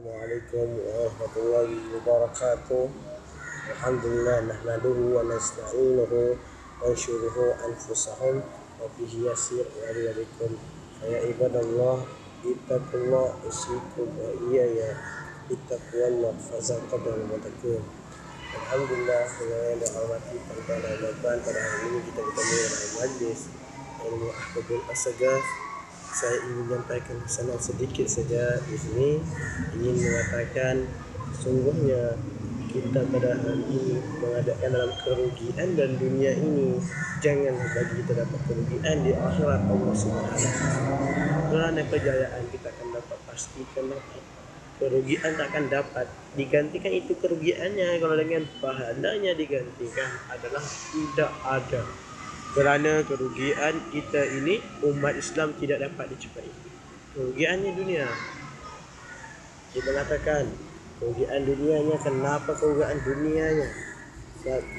Assalamualaikum warahmatullahi wabarakatuh. Alhamdulillah nahmaduhu wa nasta'inuhu wa nsyuruhu anfusahum wa bihi yasir wa bikum. Ya ibadallah, ittaqullah usikum wa iyaya ittaqullah fazaqadal mutakun. Alhamdulillah, dengan yang dihormati pada Ramadan, pada hari ini kita bertemu dalam majlis ilmu ahbabul asagaf. Saya ingin menyampaikan pesanan sedikit saja di sini, ingin mengatakan sungguhnya kita pada hari ini mengadakan dalam kerugian dan dunia ini, jangan bagi kita dapat kerugian di akhirat Allah Subhanahu wa taala. Kerana kejayaan kita akan dapat, pastikan dapat. Kerugian tak akan dapat digantikan, itu kerugiannya kalau dengan pahalanya digantikan adalah tidak ada. Kerana kerugian kita ini umat Islam tidak dapat dicapai. Kerugiannya dunia. Kita mengatakan kerugian dunianya. Kenapa kerugian dunianya?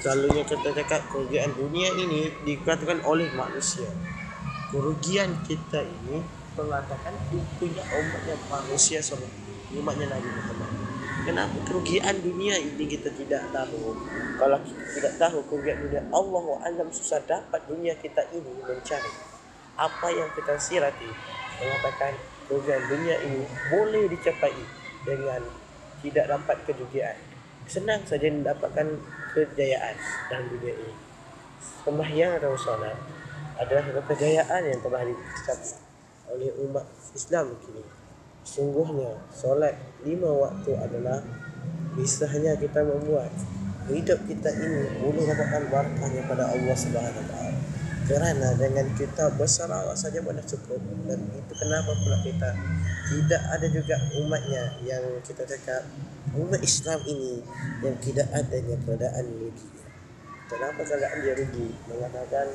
Selalunya kita cakap kerugian dunia ini dikatakan oleh manusia. Kerugian kita ini mengatakan punya umatnya manusia semua, umatnya Nabi Muhammad. Kenapa kerugian dunia ini kita tidak tahu? Kalau kita tidak tahu kerugian dunia, Allahu a'lam, susah dapat dunia kita ini mencari. Apa yang kita sirati mengatakan kerugian dunia ini boleh dicapai dengan tidak dapat kerugian. Senang saja mendapatkan kejayaan dalam dunia ini. Sembahyang atau salat adalah satu kejayaan yang telah dicapai oleh umat Islam kini. Sungguhnya solat 5 waktu adalah bisanya kita membuat hidup kita ini boleh dapatkan barakahnya pada Allah Subhanahu wa taala. Kerana dengan kita bersalawat saja sudah cukup. Dan itu kenapa pula kita tidak ada juga umatnya yang kita cakap umat Islam ini yang tidak adanya keadaan rugi. Kenapa keadaan dia rugi? Mengatakan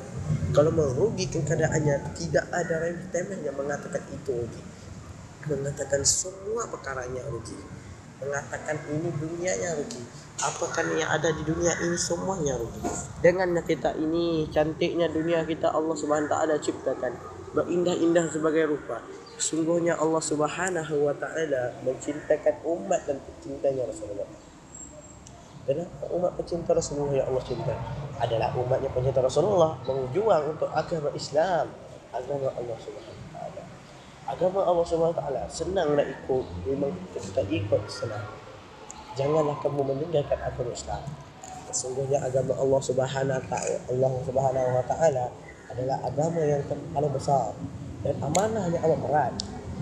kalau merugikan keadaannya, tidak ada remeh-temeh yang mengatakan itu rugi. Mengatakan semua perkaranya rugi, mengatakan ini dunianya rugi. Apakah yang ada di dunia ini semuanya rugi? Dengan kita ini cantiknya dunia kita Allah Subhanahu wa taala ciptakan berindah-indah sebagai rupa. Sungguhnya Allah Subhanahu wa taala mencintakan umat dan pecintanya Rasulullah. Kenapa umat pecinta Rasulullah yang Allah cinta? Adalah umatnya pecinta Rasulullah berjuang untuk agama Islam, agama Allah Subhanahu wa taala. Agama Allah Subhanahu wa taala senang nak ikut, memang kita ikut senang. Janganlah kamu meninggalkan agama Islam. Sesungguhnya agama Allah Subhanahu wa taala adalah agama yang paling besar dan amanahnya amat berat.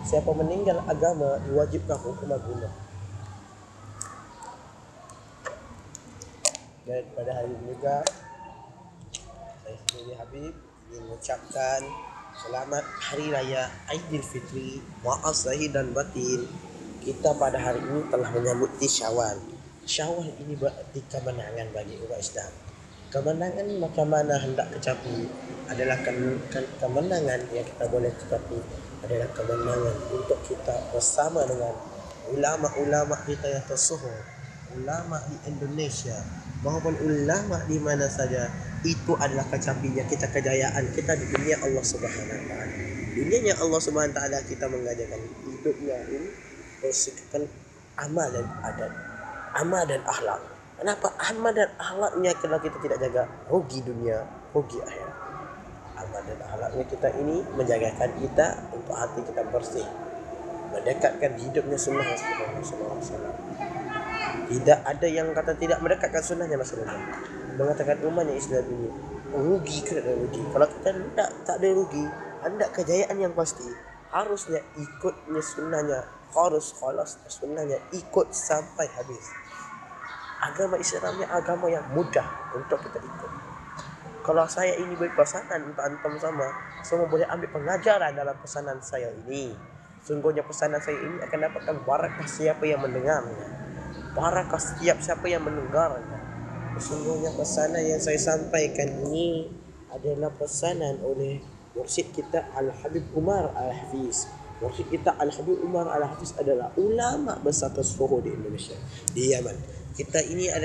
Siapa meninggal agama diwajibkan hukuman bunuh. Dan pada hari ini juga saya sendiri Habib ingin mengucapkan selamat Hari Raya Aidilfitri, maaf zahir dan batin. Kita pada hari ini telah menyambut Syawal. Syawal ini berarti kemenangan bagi umat Islam. Kemenangan macam mana hendak kecapi adalah kemenangan yang kita boleh capai adalah kemenangan untuk kita bersama dengan ulama-ulama kita yang tersohor, ulama di Indonesia maupun ulama di mana saja. Itu adalah kecapinya kita, kejayaan kita di dunia Allah Subhanahu wa taala. Dunianya Allah Subhanahu wa taala kita mengajarkan hidupnya ini bersihkan amal dan adat, amal dan akhlak. Kenapa amal dan akhlaknya kalau kita tidak jaga, rugi dunia, rugi akhirat. Amal dan akhlaknya kita ini menjagakan kita untuk hati kita bersih, mendekatkan hidupnya sunnah Rasulullah SAW. Tidak ada yang kata tidak mendekatkan sunnahnya Rasulullah. Mengatakan umatnya Islam ini rugi ke ada rugi. Kalau kita tak ada rugi, anda kejayaan yang pasti. Harusnya ikutnya sunnahnya, harus khalas sunnahnya, ikut sampai habis. Agama Islam ni agama yang mudah untuk kita ikut. Kalau saya ini beri pesanan untuk antum semua boleh ambil pengajaran dalam pesanan saya ini. Sungguhnya pesanan saya ini akan dapatkan barakah siapa yang mendengarnya, barakah siapa yang mendengarnya. Sesungguhnya pesanan yang saya sampaikan ini adalah pesanan oleh mursyid kita Al-Habib Umar Al-Hafiz. Mursyid kita Al-Habib Umar Al-Hafiz adalah ulama besar tersohor di Indonesia, di Yaman. Kita ini adalah